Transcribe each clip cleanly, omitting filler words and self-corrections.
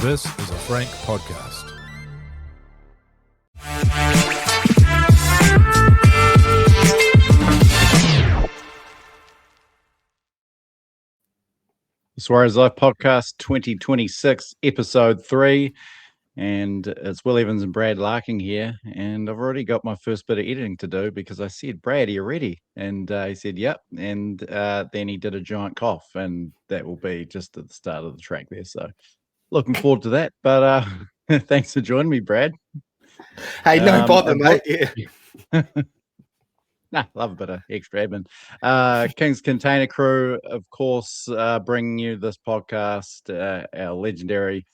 This is a Frank podcast. Suarez Life Podcast 2026, Episode 3. And it's Will Evans and Brad Larking here. And I've already got my first bit of editing to do because I said, Brad, are you ready? And he said, yep. And then he did a giant cough. And that will be just at the start of the track there. So looking forward to that. But thanks for joining me, Brad. Hey, no bother, mate. Yeah. Nah, love a bit of extra admin. King's Container Crew, of course, bringing you this podcast, our legendary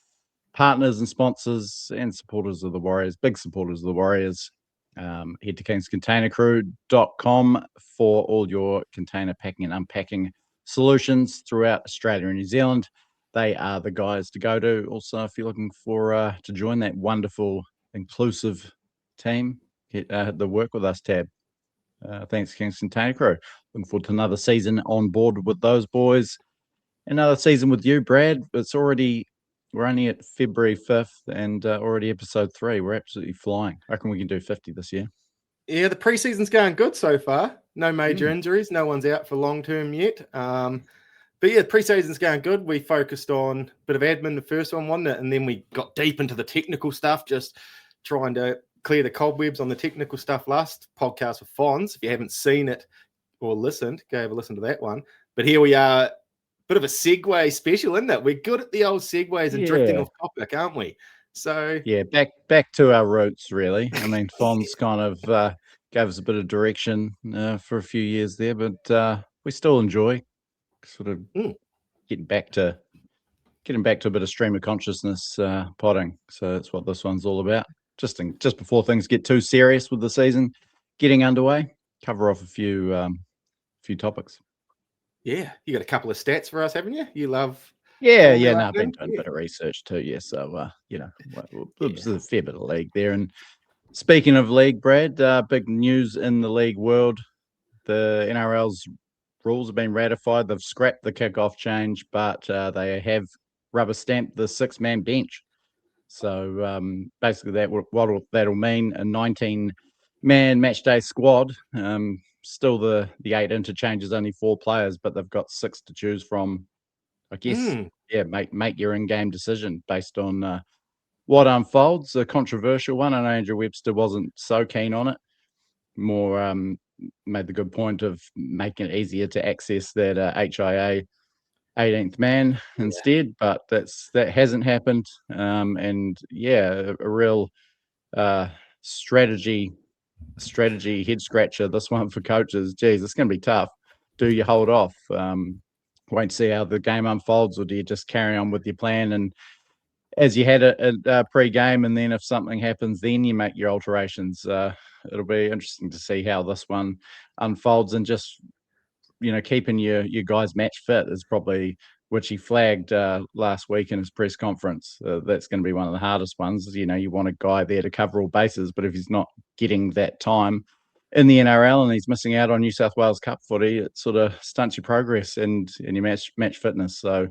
partners and sponsors and supporters of the Warriors, big supporters of the Warriors. Head to kingscontainercrew.com for all your container packing and unpacking solutions throughout Australia and New Zealand. They are the guys to go to. Also, if you're looking for to join that wonderful, inclusive team, hit the Work With Us tab. Thanks, King's Container Crew. Looking forward to another season on board with those boys. Another season with you, Brad. We're only at February 5th and already episode 3. We're absolutely flying. I reckon we can do 50 this year. Yeah, the preseason's going good so far. No major injuries. No one's out for long term yet. But yeah, preseason's going good. We focused on a bit of admin, the first one, wasn't it? And then we got deep into the technical stuff, just trying to clear the cobwebs on the technical stuff last podcast with Fonz. If you haven't seen it or listened, go have a listen to that one. But here we are, bit of a segue special, isn't it? We're good at the old segues and drifting off topic, aren't we? So yeah, back to our roots, really. I mean, Fonz kind of gave us a bit of direction for a few years there, but we still enjoy sort of getting back to a bit of stream of consciousness potting. So that's what this one's all about. Just before things get too serious with the season getting underway, cover off a few topics. Yeah, you got a couple of stats for us, haven't you? You love. Yeah. No, I've been doing a bit of research too. Yeah, so there's a fair bit of league there. And speaking of league, Brad, big news in the league world: the NRL's rules have been ratified. They've scrapped the kickoff change, but they have rubber stamped the 6-man bench. So basically, what that'll mean, a 19-man match day squad. Still the 8 interchanges, only 4 players, but they've got 6 to choose from. I guess, make your in-game decision based on what unfolds. A controversial one. I know Andrew Webster wasn't so keen on it. More made the good point of making it easier to access that HIA 18th man instead, but that hasn't happened. And yeah, a real strategy head scratcher, this one for coaches. Geez, it's going to be tough. Do you hold off? Wait to see how the game unfolds, or do you just carry on with your plan and as you had a pre-game, and then if something happens, then you make your alterations? It'll be interesting to see how this one unfolds, and just keeping your guys match fit is probably, which he flagged last week in his press conference. That's going to be one of the hardest ones. You want a guy there to cover all bases, but if he's not getting that time in the NRL and he's missing out on New South Wales Cup footy, it sort of stunts your progress and your match fitness. So,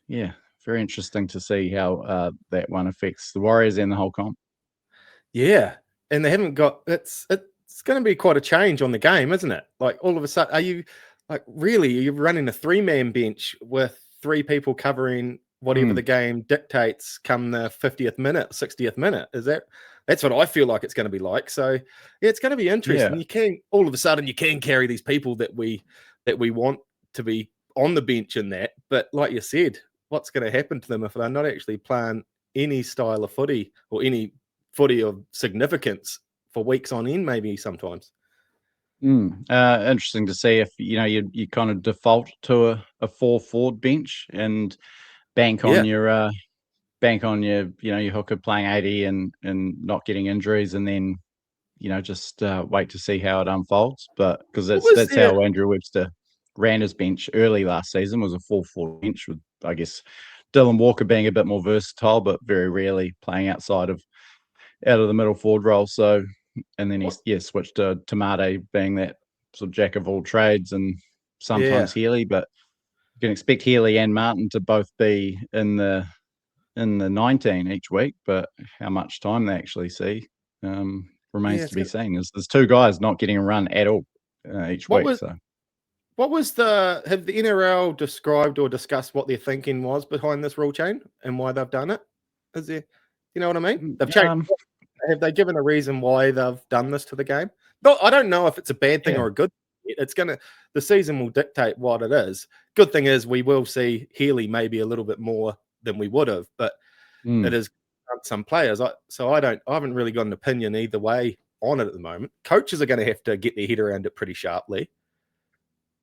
yeah, very interesting to see how that one affects the Warriors and the whole comp. Yeah, and they haven't got it's going to be quite a change on the game, isn't it? Like all of a sudden, are you running a 3-man bench with 3 people covering whatever the game dictates come the 50th minute, 60th minute? That's what I feel like it's going to be like. So yeah, it's going to be interesting. Yeah. All of a sudden you can carry these people that we want to be on the bench in that, but like you said, what's going to happen to them if they're not actually playing any style of footy or any footy of significance for weeks on end, maybe sometimes. Interesting to see if you kind of default to a 4-forward bench and bank on your your hooker playing 80 and not getting injuries, and then just wait to see how it unfolds. But because that's how Andrew Webster ran his bench early last season, was a 4-4 bench with, I guess, Dylan Walker being a bit more versatile, but very rarely playing out of the middle forward role. So, and then he switched to Tamate being that sort of jack of all trades, and sometimes Healy, but you can expect Healy and Martin to both be in the in the 19 each week, but how much time they actually see remains to be seen. There's 2 guys not getting a run at all each week. What was have the NRL described or discussed what their thinking was behind this rule change and why they've done it? Is there, you know what I mean? They've changed. Have they given a reason why they've done this to the game? No, I don't know if it's a bad thing or a good thing. The season will dictate what it is. Good thing is we will see Healy maybe a little bit more than we would have, but it is some players. I haven't really got an opinion either way on it at the moment. Coaches are going to have to get their head around it pretty sharply.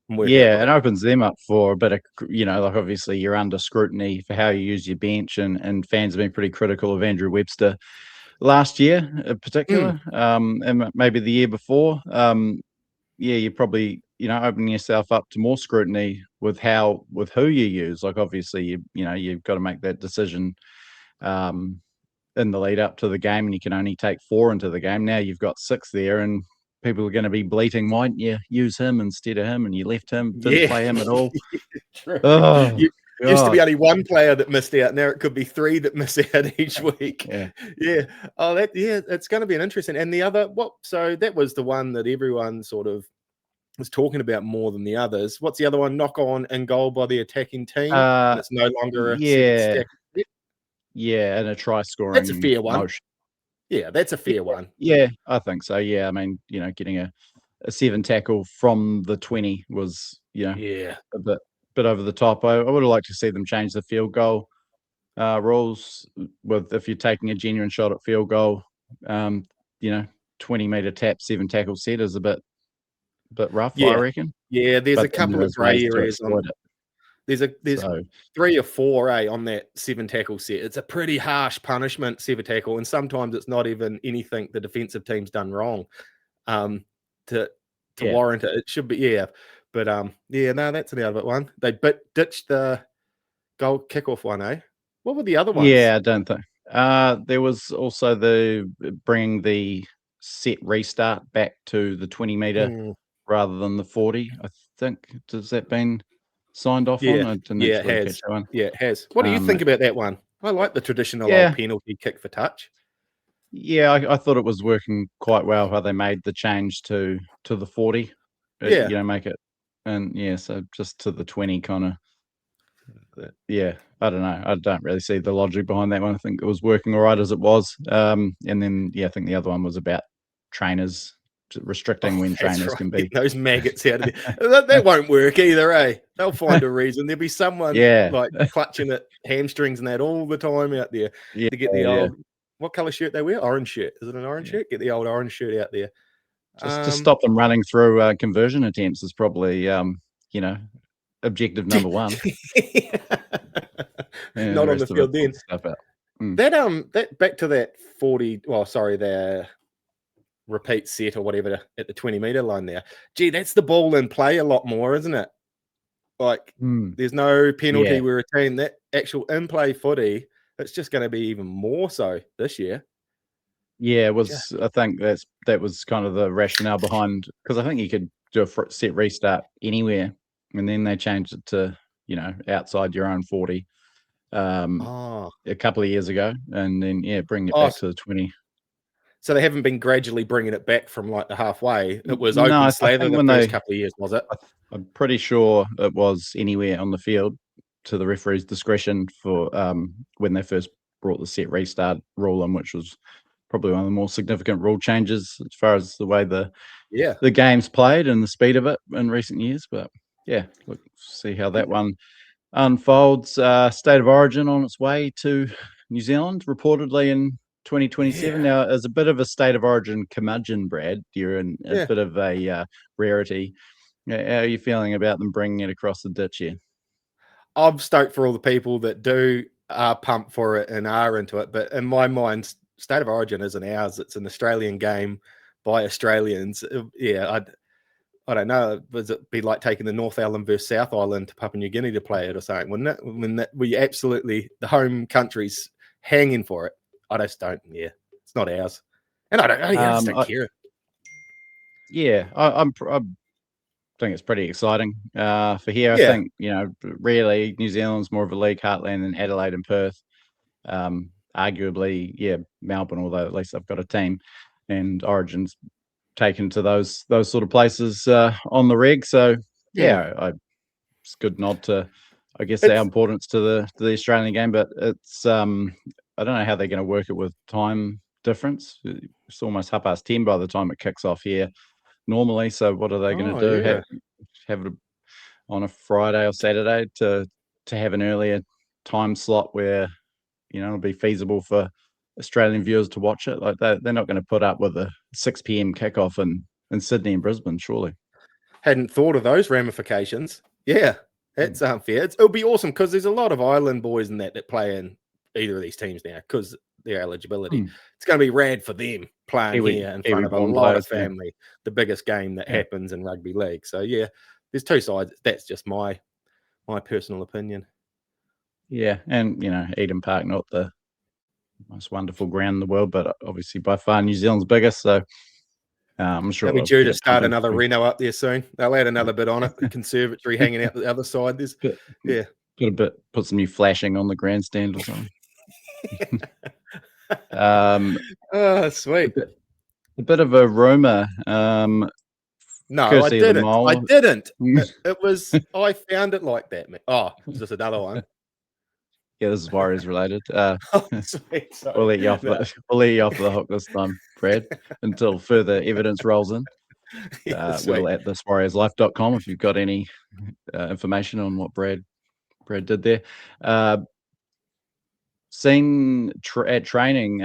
Yeah, it opens them up for a bit of, like obviously you're under scrutiny for how you use your bench, and fans have been pretty critical of Andrew Webster last year in particular, and maybe the year before. You're probably, opening yourself up to more scrutiny with who you use. Like obviously you've got to make that decision in the lead up to the game, and you can only take 4 into the game. Now you've got 6 there, and people are going to be bleating, why didn't you use him instead of him? And you left him, didn't play him at all. Used to be only 1 player that missed out. Now it could be 3 that miss out each week. Oh, it's going to be an interesting. And the other, so that was the one that everyone sort of was talking about more than the others. What's the other one? Knock on and goal by the attacking team. And it's no longer a stack. And a try scoring. That's a fair one. Motion. Yeah, that's a fair one. Yeah, I think so. Yeah, I mean, getting a 7 tackle from the 20 was, a bit over the top. I would have liked to see them change the field goal rules if you're taking a genuine shot at field goal. 20-meter tap, 7 tackle set is a bit rough, I reckon. Yeah, there's a couple of grey areas on it. There's 3 or 4 on that 7 tackle set. It's a pretty harsh punishment, 7 tackle, and sometimes it's not even anything the defensive team's done wrong to warrant it. It should be but that's an out of it one. They ditched the goal kickoff one. What were the other ones? I don't think there was also the bringing the set restart back to the 20-meter rather than the 40. I think has that been signed off on? I didn't it has. Yeah, it has. What do you think about that one? I like the traditional old penalty kick for touch. Yeah, I thought it was working quite well how they made the change to the 40. Make it, and so just to the 20 kind of. I don't know. I don't really see the logic behind that one. I think it was working all right as it was. And then I think the other one was about trainers restricting when trainers can be those maggots out of there. that won't work either, They'll find a reason. There'll be someone like clutching at hamstrings and that all the time out there to get the old what color shirt they wear? Orange shirt. Is it an orange shirt? Get the old orange shirt out there. Just to stop them running through conversion attempts is probably objective number 1. Not on the field then. That back to that 40. Well, sorry, the repeat set or whatever at the 20-meter line there. Gee, that's the ball in play a lot more, isn't it? Like there's no penalty we retain. That actual in play footy, it's just going to be even more so this year. Yeah, it was. I think that was kind of the rationale behind, because I think you could do a set restart anywhere, and then they changed it to outside your own 40 a couple of years ago, and then bring it back to the 20. So they haven't been gradually bringing it back from like the halfway. It was open slather the first couple of years, was it? I'm pretty sure it was anywhere on the field to the referee's discretion for when they first brought the set restart rule in, which was probably one of the more significant rule changes as far as the way the game's played and the speed of it in recent years. But see how that one unfolds. State of Origin on its way to New Zealand, reportedly in 2027. Now, as a bit of a State of Origin curmudgeon, Brad, you're in a bit of a rarity. How are you feeling about them bringing it across the ditch here? I'm stoked for all the people that do pump for it and are into it. But in my mind, State of Origin isn't ours. It's an Australian game by Australians. I don't know. Would it be like taking the North Island versus South Island to Papua New Guinea to play it or something? Wouldn't it? When we absolutely, the home country's hanging for it. I just don't. Yeah, it's not ours, and I just don't care. Yeah, I think it's pretty exciting for here. I think really New Zealand's more of a league heartland than Adelaide and Perth, Arguably, Melbourne, although at least they've got a team, and Origin's taken to those sort of places on the reg. So it's a good nod to, I guess, our importance to the Australian game. But it's I don't know how they're going to work it with time difference. It's almost 10:30 by the time it kicks off here normally. So what are they going to do? Yeah. Have it on a Friday or Saturday to have an earlier time slot where it'll be feasible for Australian viewers to watch it? Like they're not going to put up with a 6 p.m. kickoff in Sydney and Brisbane, surely. Hadn't thought of those ramifications. Yeah, that's unfair. It'll be awesome because there's a lot of island boys in that play in either of these teams now because their eligibility. It's going to be rad for them playing here in front of a lot of family. The biggest game that happens in rugby league. So there's two sides. That's just my personal opinion. Yeah, and Eden Park, not the most wonderful ground in the world, but obviously by far New Zealand's biggest. So I'm sure they'll be due to start another Reno up there soon. They'll add another bit on it. The conservatory hanging out the other side. There's put some new flashing on the grandstand or something. Sweet. A bit of a rumor. No, I didn't. I didn't. It was. I found it like that. Man. Oh, is this another one? Yeah, this is Warriors related. Sweet. We'll let you off the hook this time, Brad, until further evidence rolls in. We'll at thiswarriorslife.com if you've got any information on what Brad did there. Seen at training,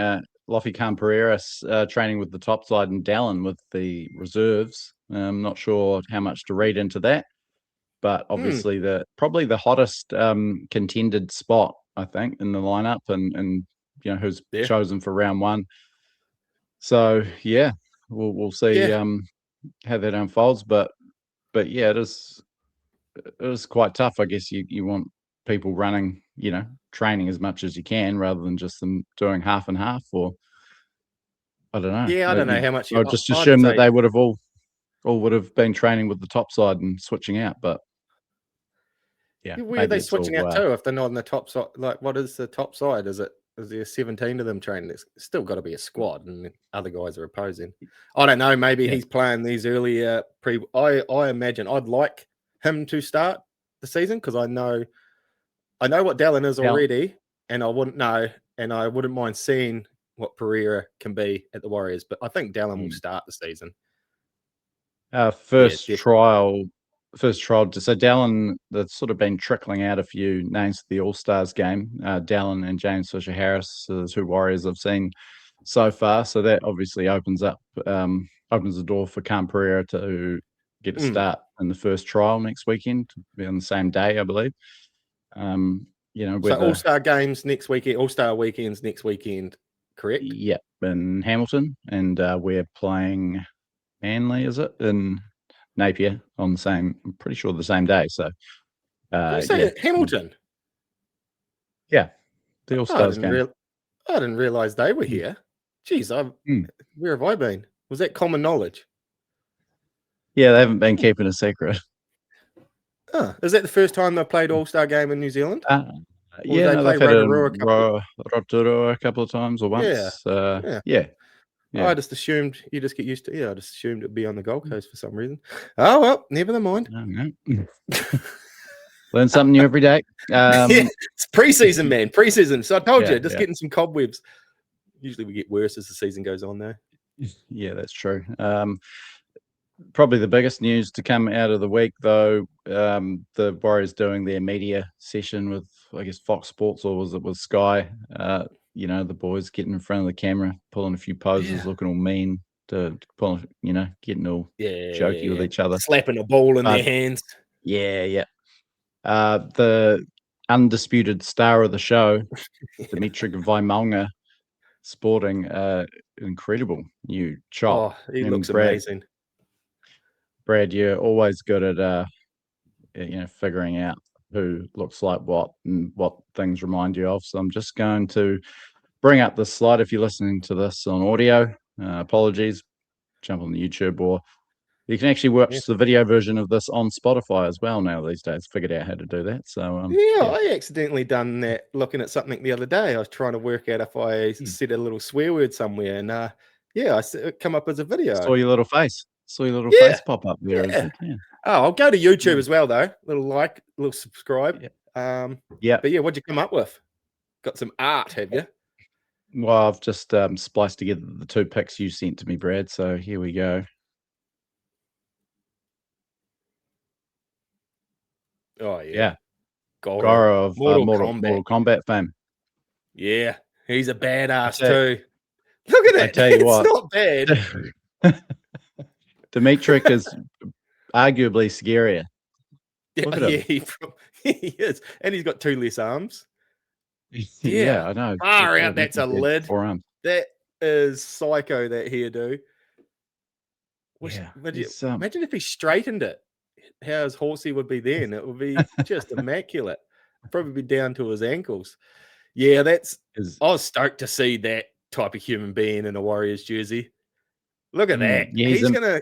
Lofi Khan-Pereiras training with the top side and Dallin with the reserves. I'm not sure how much to read into that, but obviously probably the hottest contended spot, I think, in the lineup, and who's chosen for round one. So we'll see how that unfolds, but it is quite tough. I guess you want people running, training as much as you can rather than just them doing half and half, or I don't know. Yeah, I don't know how much. I'll just assume that they would have all would have been training with the top side and switching out, but where are they switching out to if they're not on the top side? Like, what is the top side? Is there 17 of them training? There's still got to be a squad, and other guys are opposing. I don't know. Maybe he's playing these earlier I imagine I'd like him to start the season because I know what Dallin is already, and I wouldn't mind seeing what Pereira can be at the Warriors. But I think Dallin will start the season. First trial. So Dallin, that's sort of been trickling out a few names for the All-Stars game. Dallin and James Fisher-Harris are the two Warriors I've seen so far. So that obviously opens the door for Khan-Pereira to get a start in the first trial next weekend, to be on the same day, I believe. So All-Star games next weekend, All-Star weekends next weekend, correct? Yep, in Hamilton, and we're playing Manly, is it, in Napier on I'm pretty sure the same day. So Hamilton. Yeah, the All-Stars game. I didn't realize they were here. Jeez, where have I been? Was that common knowledge? Yeah, they haven't been keeping a secret. Is that the first time they played All-Star game in New Zealand? They've had Rotorua a couple of times or once. I just assumed you just get used to. I just assumed it'd be on the Gold Coast for some reason. Oh well, never mind. Learn something new every day. It's preseason, man. Preseason. So I told you, just getting some cobwebs. Usually we get worse as the season goes on, though. Yeah, that's true. Probably the biggest news to come out of the week, though, the Warriors doing their media session with, I guess, Fox Sports, or was it with Sky? The boys getting in front of the camera, pulling a few poses, looking all mean, getting all jokey with each other. Slapping a ball in their hands. Yeah. The undisputed star of the show, Demitric Vaimalnga, sporting incredible new chop. Oh, he looks amazing. Brad, you're always good at figuring out who looks like what and what things remind you of. So I'm just going to bring up the slide. If you're listening to this on audio, apologies. Jump on the YouTube or You can actually watch the video version of this on Spotify as well now these days. Figured out how to do that. So I accidentally done that looking at something the other day. I was trying to work out if I said a little swear word somewhere, and it come up as a video. Saw your little face. Saw your little face pop up there. Yeah. Oh, I'll go to YouTube as well though. Little subscribe. Yeah. But yeah, what'd you come up with? Got some art, have you? Well, I've just spliced together the 2 pics you sent to me, Brad. So here we go. Oh yeah. Goro of Mortal Kombat fame. Yeah, he's a badass too. Look at that. I tell you what, not bad. Demitric is arguably scarier. Look at him. He is, and he's got 2 less arms. Yeah, I know. Far out. That's a lid. 4 arms. That is psycho. That hairdo. Yeah. Imagine if he straightened it. How his horsey would be then. It would be just immaculate. Probably be down to his ankles. Yeah, I was stoked to see that type of human being in a Warriors jersey. Look at that. Yeah,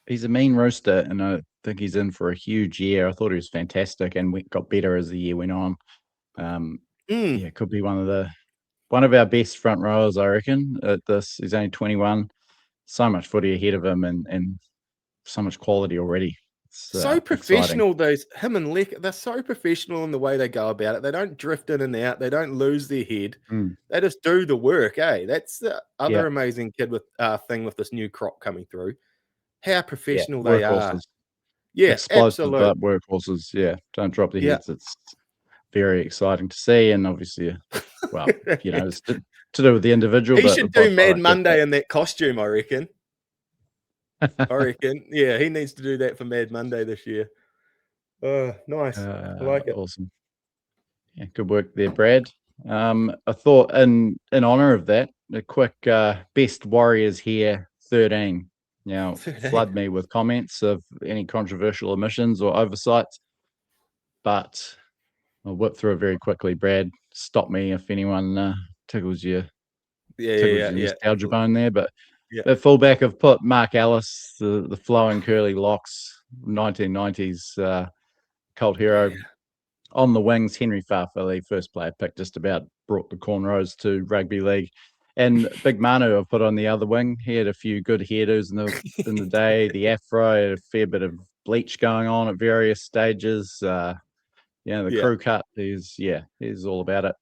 he's a mean rooster, and I think he's in for a huge year. I thought he was fantastic, and got better as the year went on. Yeah, could be one of our best front rowers, I reckon. At this, he's only 21. So much footy ahead of him, and so much quality already. So professional, him and Leck, they're so professional in the way they go about it. They don't drift in and out. They don't lose their head. They just do the work, eh? That's the other amazing thing with this new crop coming through. How professional they are. Yeah, explosive absolutely. workhorses. Yeah, don't drop their heads. It's very exciting to see, and obviously, well, it's to do with the individual. He should do Mad Monday in that costume, I reckon. Yeah, he needs to do that for Mad Monday this year. Nice. I like it. Awesome. Yeah, good work there, Brad. I thought in honor of that, a quick best Warriors here 13. Now, flood me with comments of any controversial omissions or oversights, but I'll whip through it very quickly. Brad, stop me if anyone tickles your nostalgia bone there, but at fullback, I've put Mark Ellis, the flowing curly locks, 1990s cult hero. On the wings, Henry Farfaley, first player pick, just about brought the cornrows to rugby league. And Big Manu, I've put on the other wing. He had a few good hairdos in the day. The afro had a fair bit of bleach going on at various stages. The crew cut. He's all about it.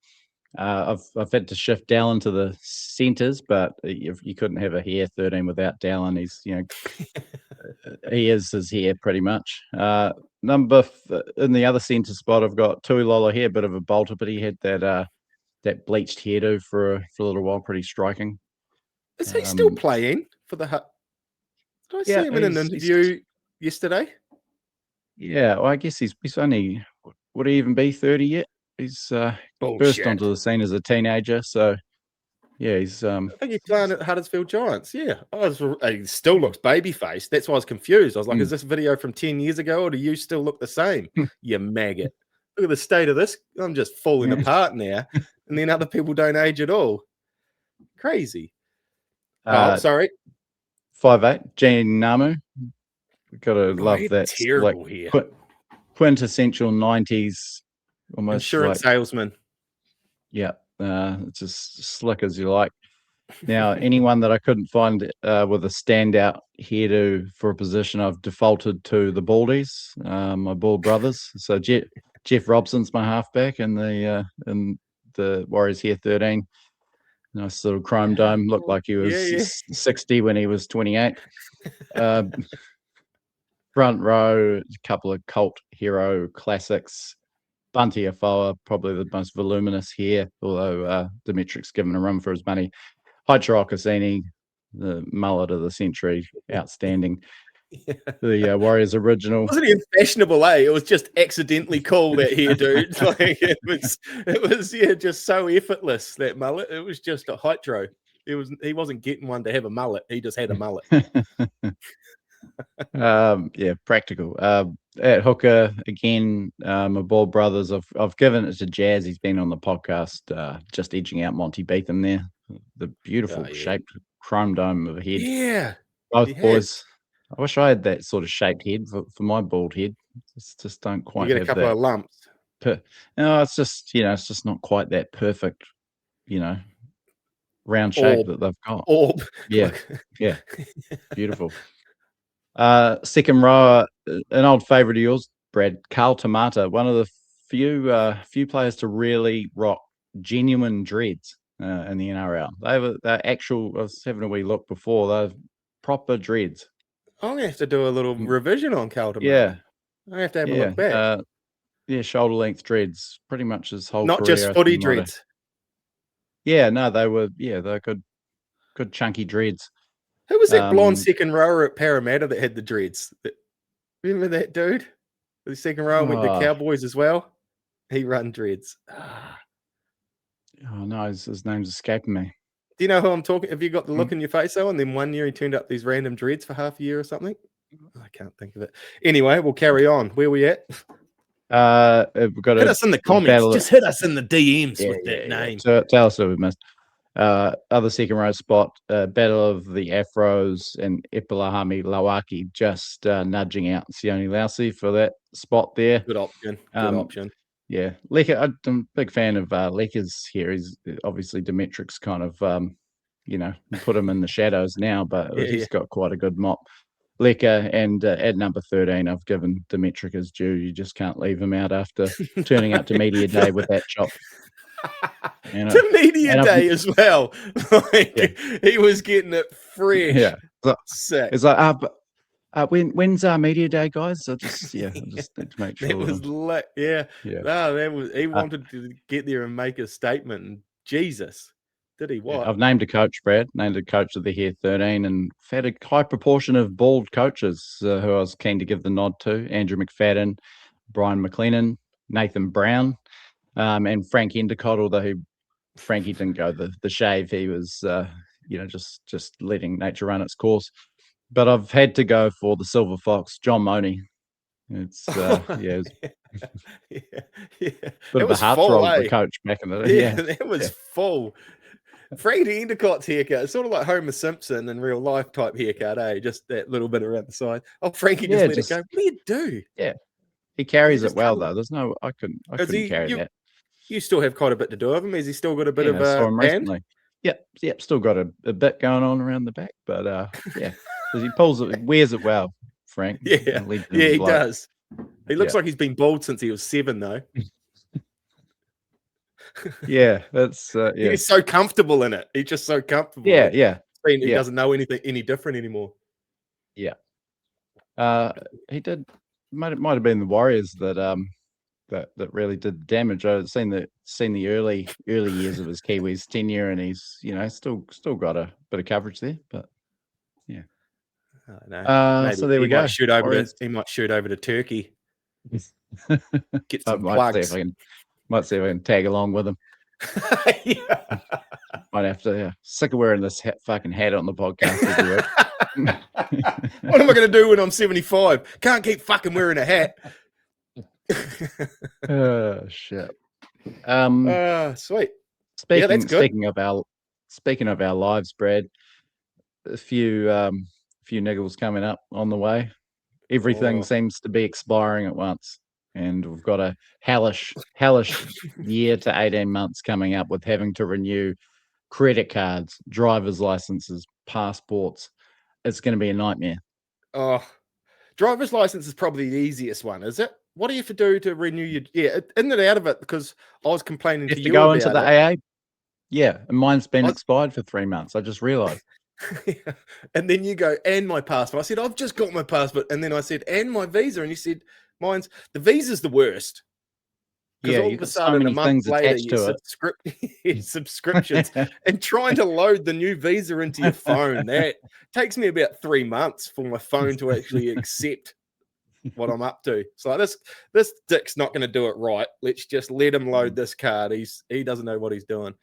I've had to shift Dallin to the centres, but you couldn't have a hair 13 without Dallin. He's he is his hair pretty much. In the other centre spot, I've got Tuilola here, bit of a bolter, but he had that bleached hairdo for a little while, pretty striking. Is he still playing for the Hut? Did I see him in an interview yesterday? Yeah, well, I guess he's only, would he even be 30 yet? He's burst onto the scene as a teenager, so yeah, he's. I think he's playing at Huddersfield Giants. Yeah, he still looks baby faced. That's why I was confused. I was like, "Is this video from 10 years ago, or do you still look the same?" You maggot! Look at the state of this. I'm just falling apart now, and then other people don't age at all. Crazy. Sorry. 5'8", Gene Namu. Gotta love that. Terrible hair. Quintessential 90s. Almost insurance salesman. Yeah, it's as slick as you like. Now, anyone that I couldn't find with a standout hairdo for a position, I've defaulted to the Baldies, my bald brothers. So Jeff Robson's my halfback in the Warriors here 13. Nice little chrome dome. Looked like he was 60 when he was 28. Front row, a couple of cult hero classics. Bunty Afoa, probably the most voluminous here, although Demitric's given a run for his money. Hydro Cassini, the mullet of the century, outstanding. The Warriors original. Wasn't even fashionable, eh? It was just accidentally cool, that hair, dude. Like it was just so effortless, that mullet. It was just a Hydro. He wasn't getting one to have a mullet. He just had a mullet. Practical. At hooker again, my bald brothers. I've given it to Jazz. He's been on the podcast, just edging out Monty Beetham there. The beautiful shaped chrome dome of a head. Yeah, both boys. I wish I had that sort of shaped head for my bald head. Just don't You quite get a have couple that. of lumps. No, it's just it's just not quite that perfect, round shape that they've got. Orb. Yeah, yeah, beautiful. Second rower, an old favourite of yours, Brad, Carl Tamata, one of the few players to really rock genuine dreads in the NRL. They're actual. I was having a wee look before. They're proper dreads. I'm gonna have to do a little revision on Calder. Yeah, I have to have a look back. Shoulder length dreads, pretty much his whole Not career. just footy dreads. Yeah, no, they're good chunky dreads. Who was that blonde second rower at Parramatta that had the dreads? Remember that dude? The second rower with the Cowboys as well. He run dreads. Oh no, his name's escaping me. Do you know who I'm talking? Have you got the look in your face though? And then one year he turned up these random dreads for half a year or something. I can't think of it. Anyway, we'll carry on. Where we at? We've got hit us in the comments. Just hit us in the DMs with that name. So tell us what we missed. Other second row spot, Battle of the Afros and Ipalahami Lawaki just nudging out Sione Lausi for that spot there. Good option. Good option. Yeah, Leka, I'm a big fan of Leka's here. He's obviously Demitric's kind of, put him in the shadows now, but he's got quite a good mop. Leka, and at number 13, I've given Demitric his due. You just can't leave him out after turning up to media day with that chop. To media day as well. He was getting it fresh. Yeah, sick. It's like, when's our media day, guys? I just need to make sure. It was lit. Yeah. No, he wanted to get there and make a statement. And Jesus. Did he what? I've named a coach, Brad. Named a coach of the year 13, and had a high proportion of bald coaches who I was keen to give the nod to: Andrew McFadden, Brian McLennan, Nathan Brown, and Frank Endicott. Although Frankie didn't go the shave, he was just letting nature run its course. But I've had to go for the Silver Fox, John Money. It's it was bit of a heartthrob, the coach back in the day. Yeah, it was full. Frankie Endicott's haircut, it's sort of like Homer Simpson in real life type haircut, eh? Just that little bit around the side. Oh, Frankie just let it go. What do you do? Yeah, he carries it well though. There's no, I couldn't carry that. You still have quite a bit to do of him. Has he still got a bit of a band? Yep, still got a bit going on around the back, but he wears it well, Frank. Yeah, he does. He looks like he's been bald since he was 7 though. Yeah, that's He's so comfortable in it. He's just so comfortable. He doesn't know anything any different anymore. Yeah. He did might have been the Warriors that really did damage. I've seen the early years of his Kiwis tenure, and he's still got a bit of coverage there, but yeah. So there we go. He might shoot over to Turkey. Get some plugs. Might see if I can tag along with him. Might have to. Sick of wearing this fucking hat on the podcast every week. What am I going to do when I'm 75? Can't keep fucking wearing a hat. Oh shit. Sweet. Speaking of our lives, Brad, a few niggles coming up on the way. Everything seems to be expiring at once, and we've got a hellish year to 18 months coming up with having to renew credit cards, driver's licenses, passports. It's going to be a nightmare. Oh, driver's license is probably the easiest one, is it? What do you have to do to renew your? Yeah, in and out of it, because I was complaining to you to go into the AA. Yeah, and mine's been expired for 3 months. I just realised. And then you go, and my passport. I said, I've just got my passport. And then I said, and my visa. And you said, the visa's the worst. Yeah, all of a sudden, a month later, you subscriptions and trying to load the new visa into your phone. That takes me about 3 months for my phone to actually accept what I'm up to. So this dick's not going to do it right. Let's just let him load this card. He doesn't know what he's doing.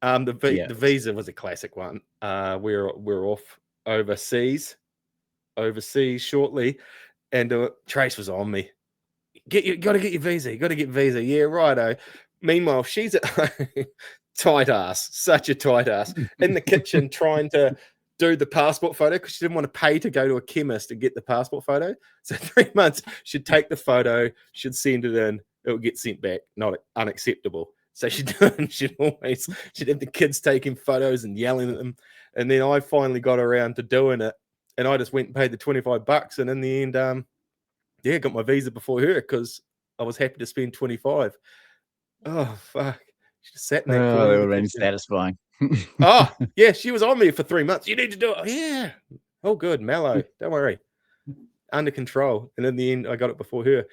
The visa was a classic one. We're off overseas shortly, and Trace was on me. You got to get your visa. You got to get visa. Yeah, righto. Meanwhile, she's at home, tight ass, such a tight ass, in the kitchen trying to do the passport photo because she didn't want to pay to go to a chemist and get the passport photo. So 3 months, she'd take the photo, she'd send it in, it would get sent back, not unacceptable. So she'd have the kids taking photos and yelling at them. And then I finally got around to doing it, and I just went and paid the $25. And in the end, got my visa before her because I was happy to spend 25. Oh, fuck. She just sat in that corner. That would have been satisfying. Oh, yeah, she was on me for 3 months. You need to do it. Oh, yeah. Oh, good. Mellow. Don't worry. Under control. And in the end, I got it before her.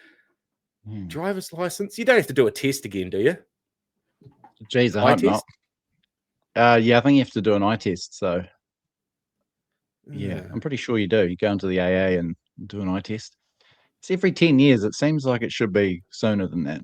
Driver's license. You don't have to do a test again, do you? Geez, I hope not. Yeah, I think you have to do an eye test. So, yeah, I'm pretty sure you do. You go into the AA and do an eye test. It's every 10 years. It seems like it should be sooner than that.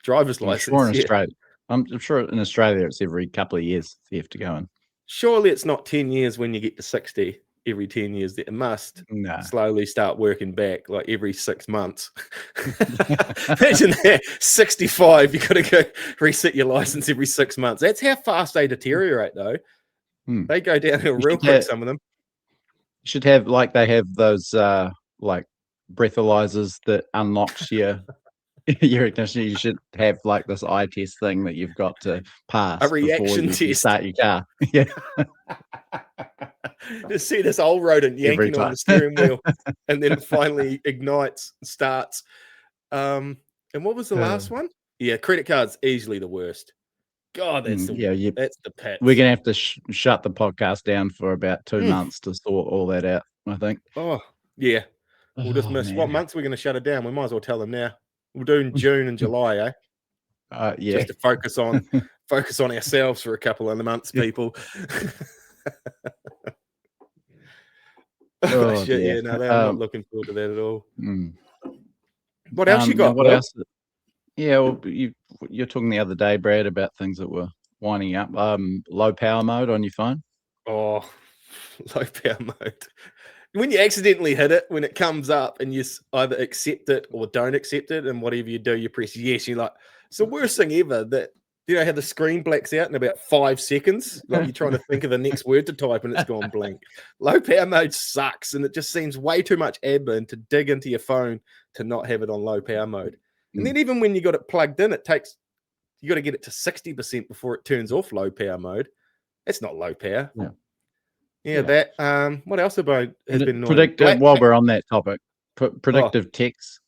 Driver's license. Sure in Australia. I'm sure in Australia it's every couple of years you have to go in. Surely it's not 10 years when you get to 60. Every 10 years, that it must slowly start working back, like every 6 months. Imagine that. 65, you got to go reset your license every 6 months. That's how fast they deteriorate, though. They go downhill real quick. Some of them should have, like, they have those like breathalyzers that unlocks your ignition. You should have like this eye test thing that you've got to pass a reaction test. You start your car. Yeah. Just see this old rodent yanking on the steering wheel, and then it finally ignites and starts. And what was the last one? Yeah, credit cards easily the worst. God, that's that's the pet. We're gonna have to shut the podcast down for about 2 months to sort all that out, I think. Oh yeah, we'll just miss what months we're gonna shut it down. We might as well tell them now. We're doing June and July, eh? Yeah, just to focus on ourselves for a couple of months, people. Oh, shit, yeah. No, I'm not looking forward to that at all. What else you got? What else? Yeah, well, you're talking the other day, Brad, about things that were winding up. Low power mode on your phone. Oh, low power mode. When you accidentally hit it, when it comes up and you either accept it or don't accept it, and whatever you do, you press yes. You're like, it's the worst thing ever. That how the screen blacks out in about 5 seconds. Like you're trying to think of the next word to type and it's gone blank. Low power mode sucks, and it just seems way too much admin to dig into your phone to not have it on low power mode. And then even when you got it plugged in, you got to get it to 60% before it turns off low power mode. It's not low power. Yeah. That. What else has been predictive? While we're on that topic, predictive text.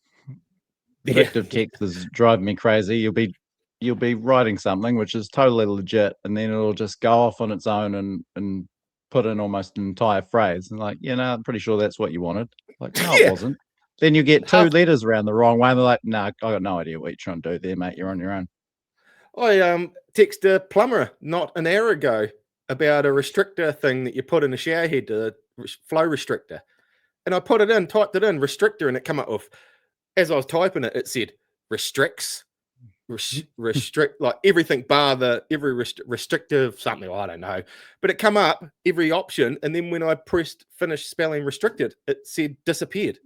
Predictive text is driving me crazy. You'll be writing something which is totally legit, and then it'll just go off on its own and put in almost an entire phrase. And like, I'm pretty sure that's what you wanted. Like, no, it wasn't. Then you get 2 letters around the wrong way, and they're like, no, I got no idea what you're trying to do there, mate. You're on your own. I texted a plumber not an hour ago about a restrictor thing that you put in the shower head, the flow restrictor. And I put it in, typed it in, restrictor, and it came up with, as I was typing it, it said restricts, restrict, like everything bar every restrictive something, I don't know. But it come up, every option, and then when I pressed finish spelling restricted, it said disappeared.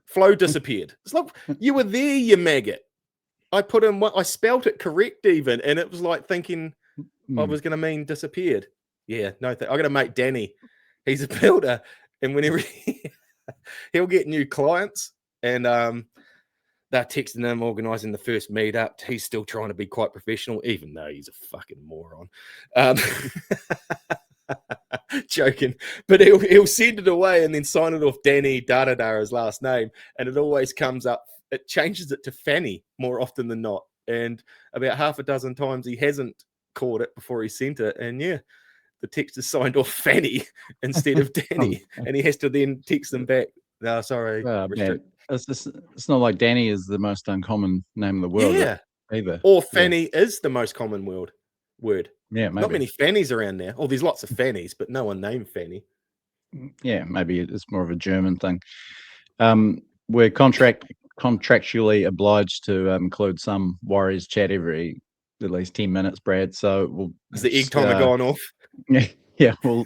Flow disappeared. It's like, you were there, you maggot. I put in I spelt it correct even, and it was like thinking I was going to mean disappeared. Yeah, no, I got to mate Danny. He's a builder, and whenever he'll get new clients, and they're texting him, organising the first meetup. He's still trying to be quite professional, even though he's a fucking moron. Joking, but he'll send it away and then sign it off Danny da his last name, and it always comes up. It changes it to Fanny more often than not, and about half a dozen times he hasn't caught it before he sent it, and the text is signed off Fanny instead of Danny, and he has to then text them back. No, sorry. It's not like Danny is the most uncommon name in the world. Yeah, either. Or Fanny is the most common word. Yeah, maybe. Not many Fannies around there. Oh, there's lots of Fannies, but no one named Fanny. Yeah, maybe it's more of a German thing. We're contractually obliged to include some Warriors chat every at least 10 minutes, Brad. So is the egg timer going off? Yeah, we'll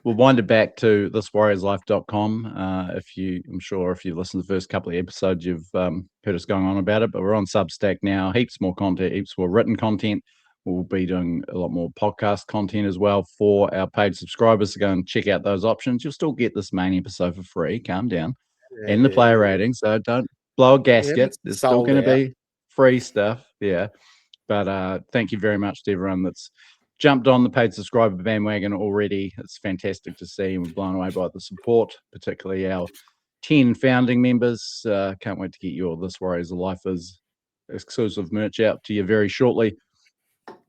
wind it back to thiswarriorslife.com. I'm sure if you listened to the first couple of episodes, you've heard us going on about it, but we're on Substack now. Heaps more content, heaps more written content. we'll be doing a lot more podcast content as well for our paid subscribers to go and check out those options. You'll still get this main episode for free. Calm down. And the player rating. So don't blow a gasket. There's still going to be free stuff. Yeah. But thank you very much to everyone that's jumped on the paid subscriber bandwagon already. It's fantastic to see, and we're blown away by the support, particularly our 10 founding members. Can't wait to get your This Warriors of Life is exclusive merch out to you very shortly.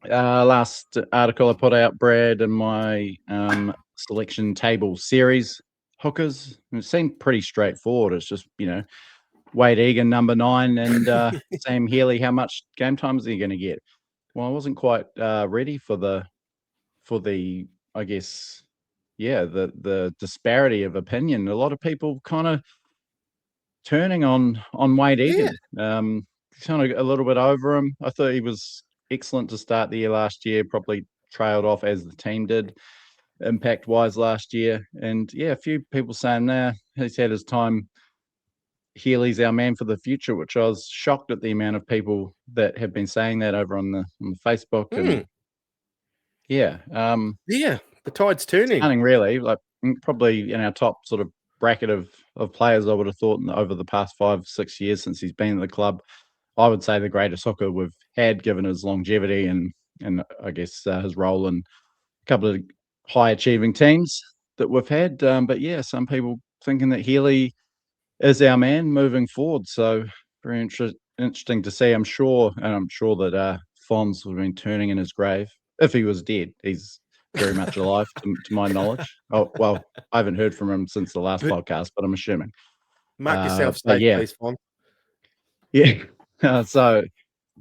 Last article I put out, Brad, in my selection table series, hookers. It seemed pretty straightforward. It's just, Wade Egan, number 9, and Sam Healy, how much game time is he going to get? Well, I wasn't quite ready for the I guess, the disparity of opinion. A lot of people kind of turning on Wade Egan, kind of a little bit over him. I thought he was excellent to start the year last year, probably trailed off as the team did impact-wise last year. And, a few people saying there, he's had his time. Healy's our man for the future, which I was shocked at the amount of people that have been saying that over on the Facebook. And the tide's turning. Stunning, really. Like probably in our top sort of bracket of players, I would have thought over the past 5-6 years since he's been in the club. I would say the greatest hooker we've had, given his longevity and I guess his role in a couple of high achieving teams that we've had. But some people thinking that Healy is our man moving forward. So very interesting to see. I'm sure that Fonz would have been turning in his grave if he was dead. He's very much alive to my knowledge. Oh, well, I haven't heard from him since the last podcast, but I'm assuming. Mark yourself safe, please, Fonz. Yeah.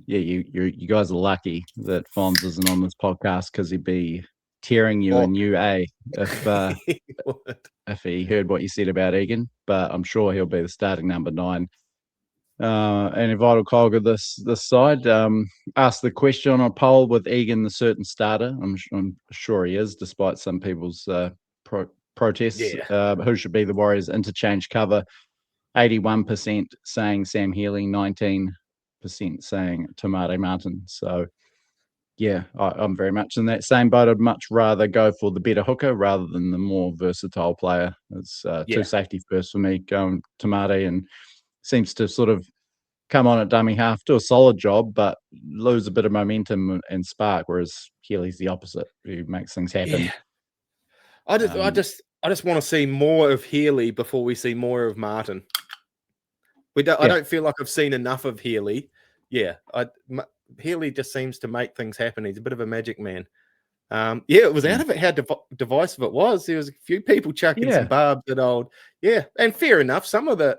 You guys are lucky that Fonz isn't on this podcast, because he'd be tearing you a new A if he heard what you said about Egan. But I'm sure he'll be the starting number 9. And if Vital Colga this side asked the question on a poll, with Egan the certain starter. I'm sure he is, despite some people's protests. Who should be the Warriors interchange cover? 81% saying Sam Healy, 19% saying Tamate Martin. So I'm very much in that same boat. I'd much rather go for the better hooker rather than the more versatile player. It's two safety first for me, going Tamate, and seems to sort of come on at dummy half, do a solid job, but lose a bit of momentum and spark, whereas Healy's the opposite. He makes things happen. Yeah. I just want to see more of Healy before we see more of Martin. I don't feel like I've seen enough of Healy. Healy just seems to make things happen. He's a bit of a magic man. It was out of it how divisive it was. There was a few people chucking some barbs at old. And fair enough. Some of the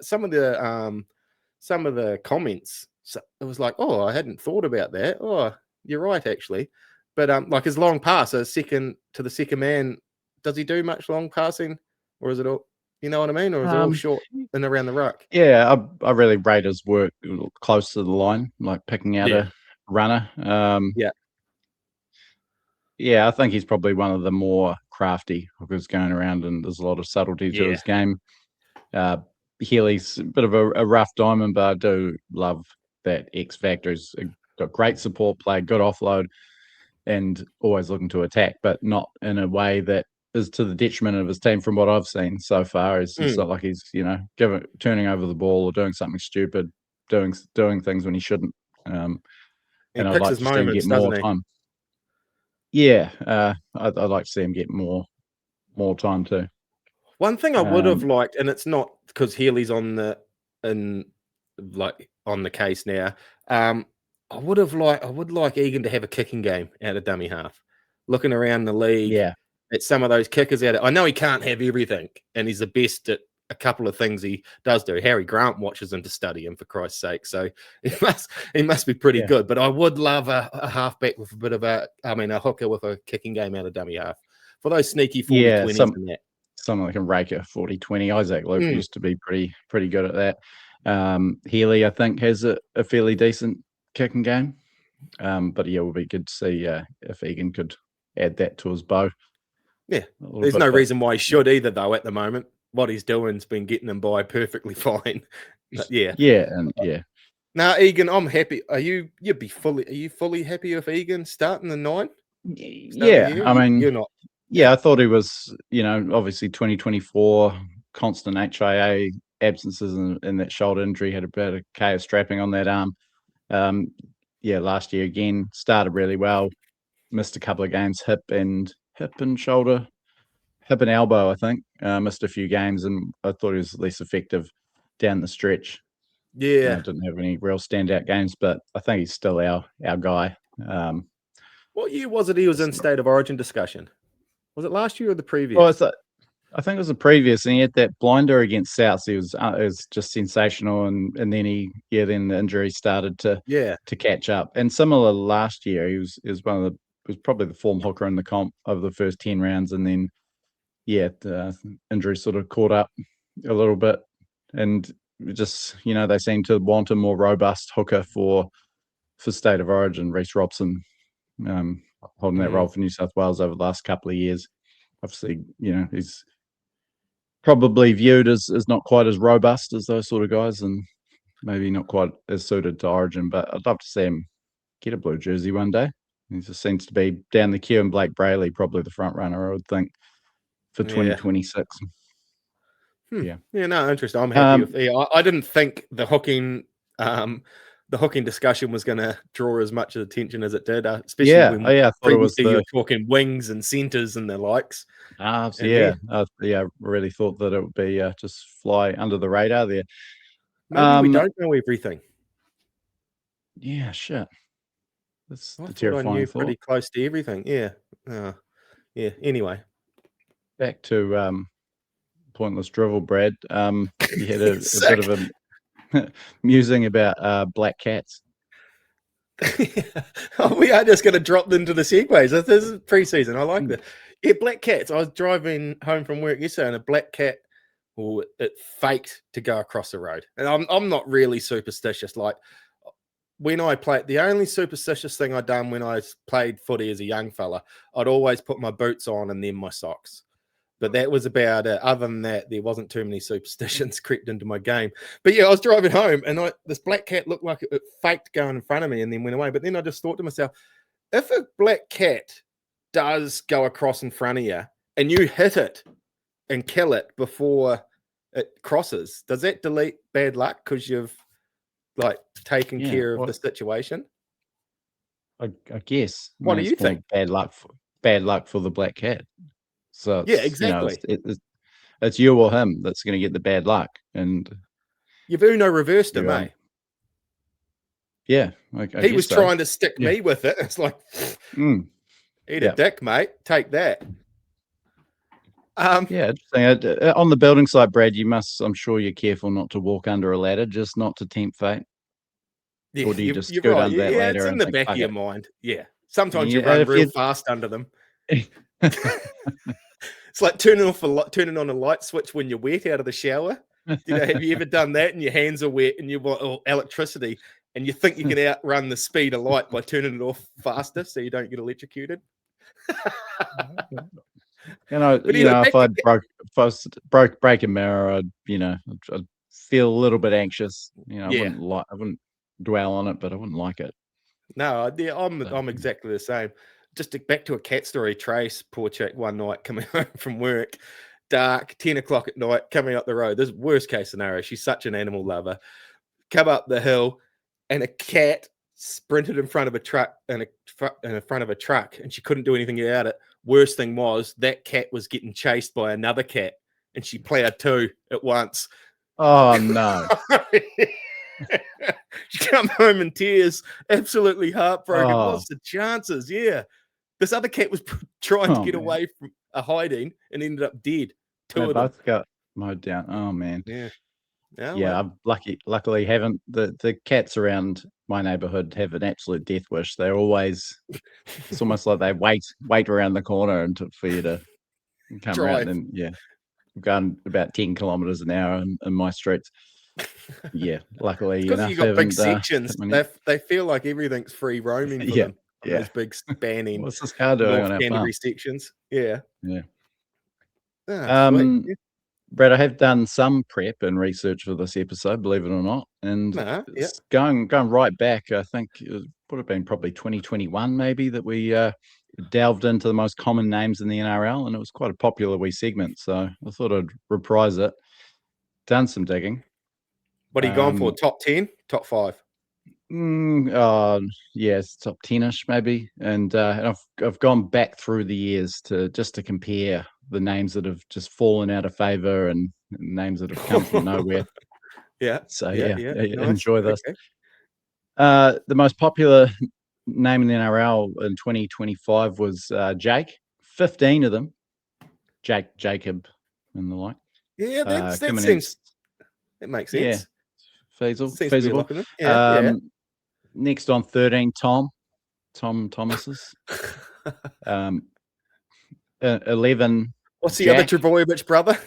comments, it was like, oh, I hadn't thought about that. Oh, you're right, actually. But like his long pass, a second to the second man, does he do much long passing, or is it all? You know what I mean? Or is it all short and around the ruck? Yeah, I really rate his work close to the line, like picking out a runner. I think he's probably one of the more crafty hookers going around, and there's a lot of subtlety to his game. Healy's a bit of a rough diamond, but I do love that X factor. He's got great support play, good offload, and always looking to attack, but not in a way that is to the detriment of his team. From what I've seen so far, it's not like he's turning over the ball or doing something stupid, doing things when he shouldn't. And I'd like to see him get more time. I'd like to see him get more time too. One thing I would have liked, and it's not because Healy's on the case now. I would like Egan to have a kicking game out of dummy half, looking around the league. At some of those kickers out. I know he can't have everything, and he's the best at a couple of things he does do. Harry Grant watches him to study him, for Christ's sake. So he must be pretty good. But I would love a halfback with a bit of a hooker with a kicking game out of dummy half for those sneaky 40-20s and that. Someone that can rake a 40-20. Isaac Luke used to be pretty good at that. Healy, I think, has a fairly decent kicking game. But it would be good to see if Egan could add that to his bow. Yeah, there's no reason why he should either, though, at the moment. What he's doing's been getting him by perfectly fine. But Now, Egan, I'm happy. Are you fully happy with Egan starting the 9? Yeah, I mean, you're not. yeah, I thought he was, obviously 2024 constant HIA absences and that shoulder injury, had a bit of chaos strapping on that arm. Last year again started really well, missed a couple of games, hip and elbow, I think. Missed a few games, and I thought he was less effective down the stretch. Yeah, didn't have any real standout games, but I think he's still our guy. What year was it he was in State of Origin discussion? Was it last year or the previous? Well, I think it was the previous, and he had that blinder against South. He was just sensational, and then then the injury started to catch up. And similar last year, he was probably the form hooker in the comp over the first 10 rounds, and then the injury sort of caught up a little bit, and just they seem to want a more robust hooker for State of Origin. Reece Robson holding that role for New South Wales over the last couple of years. Obviously, he's probably viewed as not quite as robust as those sort of guys, and maybe not quite as suited to Origin. But I'd love to see him get a blue jersey one day. He just seems to be down the queue, and Blake Brayley probably the front runner, I would think, for 2026. Yeah, no, interesting. I'm happy with. I didn't think the hooking discussion was going to draw as much attention as it did, especially when I thought it was you were talking wings and centers and the likes. I really thought that it would be just fly under the radar there. Maybe we don't know everything. Yeah, shit. That's I the thought terrifying I knew thought. pretty close to everything. Yeah. Anyway, back to pointless drivel, Brad. You had a bit of a musing about black cats. We are just going to drop into the segues. This is pre-season. I like that. Yeah, black cats. I was driving home from work yesterday, and a black cat, it faked to go across the road. And I'm not really superstitious. Like when I played, the only superstitious thing I'd done when I played footy as a young fella, I'd always put my boots on and then my socks. But that was about it. Other than that, there wasn't too many superstitions crept into my game. But yeah, I was driving home, and this black cat looked like it faked going in front of me and then went away. But then I just thought to myself, if a black cat does go across in front of you and you hit it and kill it before it crosses, does that delete bad luck because you've taken care of the situation? I guess. What do you think? Bad luck for the black cat. So exactly. It's you or him that's going to get the bad luck, and you've Uno reversed him, eh? Yeah, he was trying to stick me with it. It's like, eat a dick, mate. Take that. Interesting. On the building site, Brad, I'm sure you're careful not to walk under a ladder, just not to tempt fate. Yeah, or do you just scoot under that ladder? It's in the back of your mind. Yeah, sometimes you run real fast under them. It's like turning on a light switch when you're wet out of the shower. Have you ever done that and your hands are wet and you want electricity and you think you can outrun the speed of light by turning it off faster so you don't get electrocuted? If I break a mirror, I'd feel a little bit anxious. I wouldn't dwell on it, but I wouldn't like it. No, I'm exactly the same. Just back to a cat story. Trace, poor chick, one night coming home from work, dark, 10 o'clock at night, coming up the road. This is worst case scenario. She's such an animal lover. Come up the hill, and a cat sprinted in front of a truck and in front of a truck, and she couldn't do anything about it. Worst thing was that cat was getting chased by another cat, and she plowed two at once. Oh no. She come home in tears, absolutely heartbroken. What's the chances? Yeah. This other cat was trying to get away from a hiding and ended up dead. Two of them both got mowed down. Oh man. Yeah. I'm luckily haven't the cats around my neighborhood have an absolute death wish. They're always, it's almost like they wait around the corner for you to come around, and we've gone about 10 kilometers an hour in my streets. Luckily because you've got big sections. They feel like everything's free roaming for them. Those big spanning. What's this car doing on our farm? Sections. Yeah. Yeah. Brad, I have done some prep and research for this episode, believe it or not, and it's going right back. I think it would have been probably 2021, maybe, that we delved into the most common names in the NRL, and it was quite a popular wee segment. So I thought I'd reprise it. Done some digging. What are you going for? Top 10, top 5? Yes, top 10ish maybe, and I've gone back through the years to compare the names that have just fallen out of favor and names that have come from nowhere. So nice. Enjoy this. Okay. The most popular name in the NRL in 2025 was Jake. 15 of them, Jake, Jacob, and the like. Yeah, that seems. It makes sense. Yeah, feasible. Next on 13, Tom Thomas's. 11. What's the other Trebojevic brother?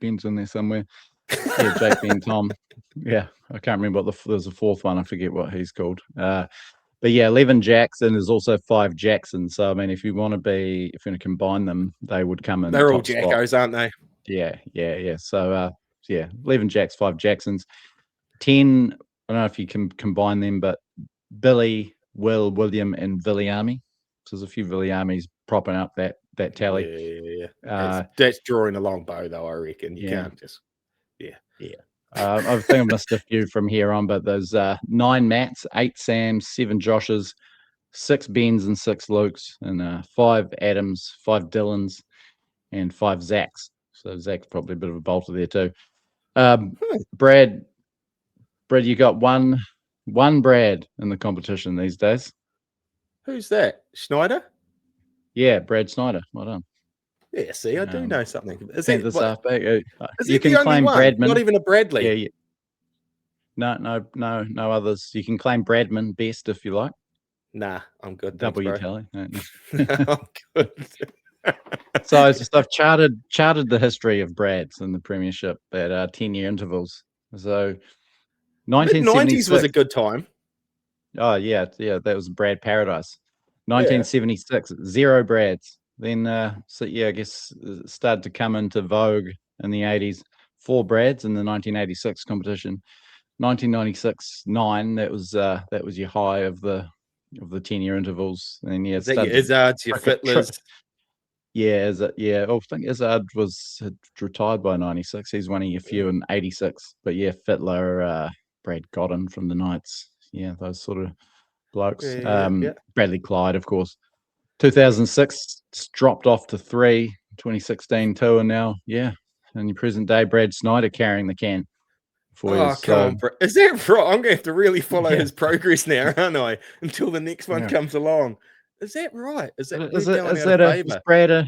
Ben's in there somewhere. Yeah, Jake, Ben, Tom. Yeah, I can't remember there's a fourth one. I forget what he's called. But yeah, 11 Jacks, and there's also 5 Jacksons. So I mean, if you want to combine them, they would come in. They're all Jackos, aren't they? Yeah. So 11 Jacks, 5 Jacksons. 10. I don't know if you can combine them, but Billy, Will, William, and Viliami. So there's a few Viliamis propping up that tally. Yeah. That's drawing a long bow, though. I reckon you can't just. I think I missed a few from here on, but there's 9 Matts, 8 Sams, 7 Joshes, 6 Bens, and 6 Lukes, and 5 Adams, 5 Dylans, and 5 Zacks. So Zach's probably a bit of a bolter there too. Brad, you got one Brad in the competition these days. Who's that? Schneider? Yeah, Brad Snyder. Well done. Yeah, see, I do know something. Is it this halfback? You can claim Bradman. Not even a Bradley. Yeah. No others. You can claim Bradman best if you like. Nah, I'm good. Double your tally. No. I'm good. So I've charted the history of Brads in the Premiership at 10-year intervals. So 1990s was a good time. Oh yeah, that was Brad Paradise. 1976, 0 Brads. Then I guess it started to come into vogue in the 80s. 4 Brads in the 1986 competition. 1996, 9. That was your high of the 10-year intervals. And is that your Izzards, your Fittlers? Yeah, I think Izzard had retired by 96. He's one of your few in 86. But yeah, Fittler, Brad Godden from the Knights. Yeah, those sort of blokes. Bradley Clyde, of course. 2006 dropped off to 3. 2016 2, and now in your present day, Brad Snyder carrying the can. Come on, is that right? I'm going to have to really follow his progress now, aren't I? Until the next one comes along. Is that right? Is Brad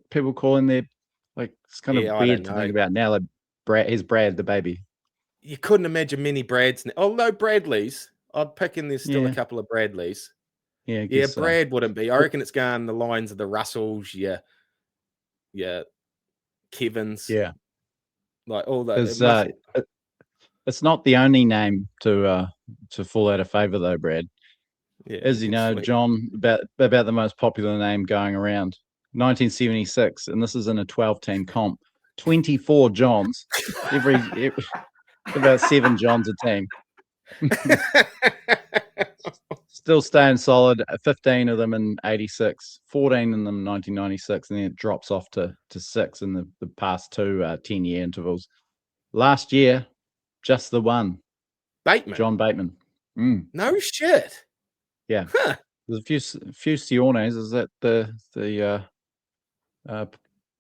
people calling their it's kind of weird to think about now? Like Brad the baby. You couldn't imagine many Brads. Although Bradleys, I'd pick in there's still a couple of Bradleys. Yeah, Brad wouldn't be. I reckon it's going the lines of the Russells, Kevins. Yeah. Like all that. It's not the only name to fall out of favour though, Brad. Yeah, as you know, John, about the most popular name going around. 1976, and this is in a 12-team comp. 24 Johns. Every about 7 Johns a team. Still staying solid. 15 of them in 86, 14 in them in 1996, and then it drops off to 6 in the past 2 10-year intervals. Last year, just the one. Bateman. John Bateman. No shit. Yeah. Huh. There's a few Siones. Is that the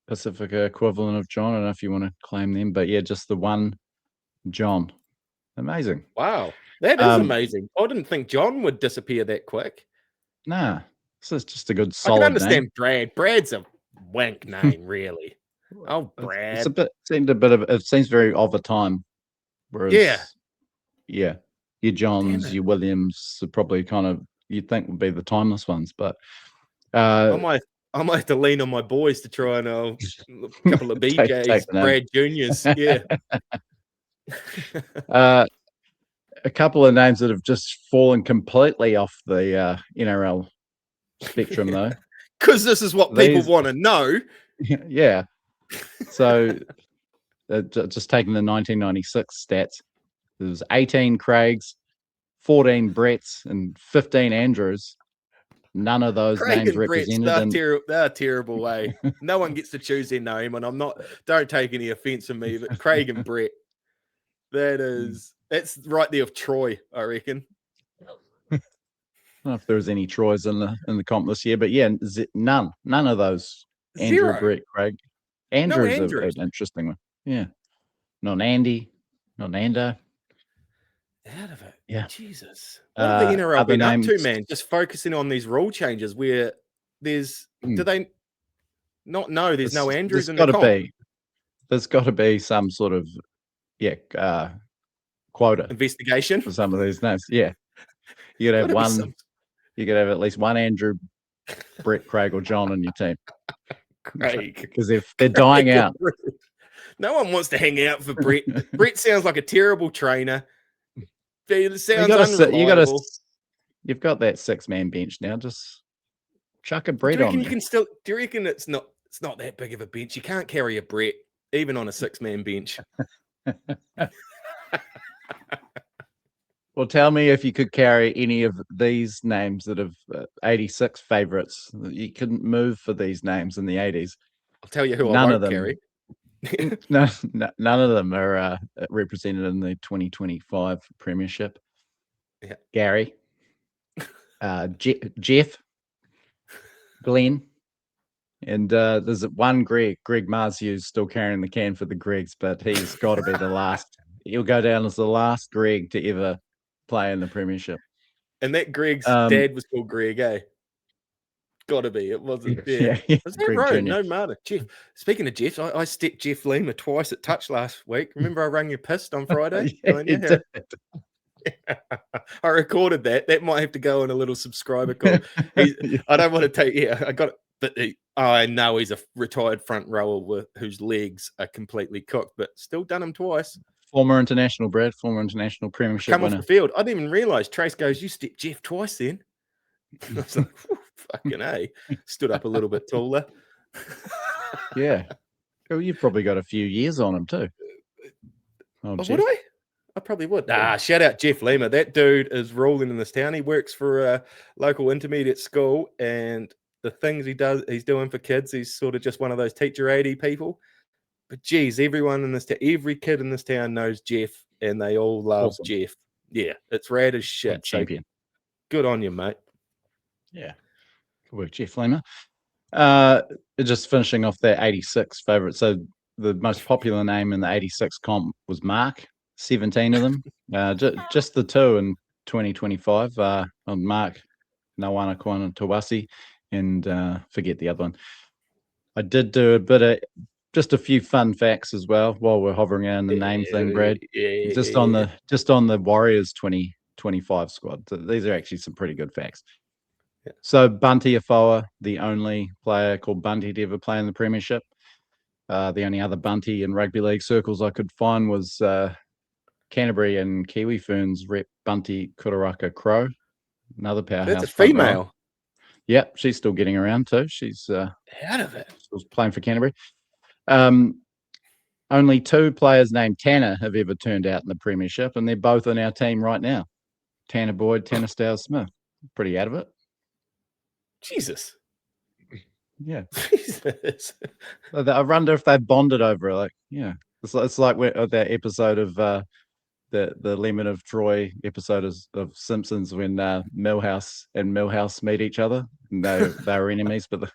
Pacifica equivalent of John? I don't know if you want to claim them, but yeah, just the one John. Amazing. Wow. That is amazing. I didn't think John would disappear that quick. Nah. This is just a good solid I can understand name. Brad. Brad's a wank name, really. Oh, Brad. It seems very of a time. Whereas, your Johns, your Williams are probably kind of you'd think would be the timeless ones, but I might have to lean on my boys to try and a couple of BJs, Brad Juniors. Yeah. A couple of names that have just fallen completely off the NRL spectrum, though. Because this is what people want to know. Yeah. So just taking the 1996 stats, there was 18 Craigs, 14 Bretts, and 15 Andrews. None of those Craig names and Brett's, represented. they're terrible, eh? No one gets to choose their name, and don't take any offense from me, but Craig and Brett, that's right there with Troy, I reckon. I don't know if there was any Troys in the comp this year, but yeah, none of those. Andrew, Zero. Brett, Craig. Andrew's an interesting one. Yeah. Not Andy, not Nando. Out of it. Yeah. Jesus. What have the NRL been up to, names? man? Just focusing on these rule changes where do they not know there's no Andrews in the comp? There's got to be some sort of quota investigation for some of these names. Yeah. You gotta have one. You could have at least one Andrew, Brett, Craig, or John on your team. Craig. Because if they're dying out. No one wants to hang out for Brett. Brett sounds like a terrible trainer. It sounds unreliable. You've got that 6-man bench now. Just chuck a Brett on. Do you reckon it's not that big of a bench? You can't carry a Brett even on a 6-man bench. Well, tell me if you could carry any of these names that have 86 favorites. You couldn't move for these names in the 80s. I'll tell you who I won't carry. None of them are represented in the 2025 Premiership. Yeah. Gary, Jeff, Glenn, and there's one Greg Marziu's still carrying the can for the Gregs, but he's got to be the last. He'll go down as the last Greg to ever play in the Premiership. And that Greg's dad was called Greg, eh? Got to be. It wasn't. Yeah. Was that right? No matter. Jeff. Speaking of Jeff, I stepped Jeff Lima twice at touch last week. Remember I rang you pissed on Friday? I recorded that. That might have to go in a little subscriber call. I don't want to take. Yeah, I got it. But I know he's a retired front rower whose legs are completely cooked, but still done him twice. Former international, Brad. Former international Premiership Come winner. off the field. I didn't even realise. Trace goes, "You stepped Jeff twice then." I was like, fucking A. Stood up a little bit taller. Yeah. Well, you've probably got a few years on him too. Would I? I probably would. Shout out Jeff Lima. That dude is rolling in this town. He works for a local intermediate school, and the things he's doing for kids, he's sort of just one of those teacher 80 people. But geez, everyone in this town, every kid in this town knows Jeff, and they all love Jeff. Yeah, it's rad as shit. Champion. Good on you, mate. Yeah. Good work, Jeff Lima. Just finishing off that 86 favourite. So the most popular name in the 86 comp was Mark. 17 of them. Just the two in 2025. On Mark Nawanakwana Tawasi, and forget the other one. I did do just a few fun facts as well while we're hovering around the name thing, Brad. Just on the Warriors 2025 squad. So these are actually some pretty good facts. Yeah. So Bunty Afoa, the only player called Bunty to ever play in the Premiership. The only other Bunty in rugby league circles I could find was Canterbury and Kiwi Ferns rep Bunty Kuraraka Crow, another powerhouse. That's a female. Row. Yep, she's still getting around too. She's out of it. Still playing for Canterbury. Only two players named Tanner have ever turned out in the Premiership, and they're both on our team right now. Tanner Boyd, Tanner Stiles-Smith. Pretty out of it. Jesus. Yeah. Jesus. I wonder if they've bonded over it. Like, yeah. It's like that episode of the Lemon of Troy episode of Simpsons when Milhouse and Milhouse meet each other. And they were enemies, but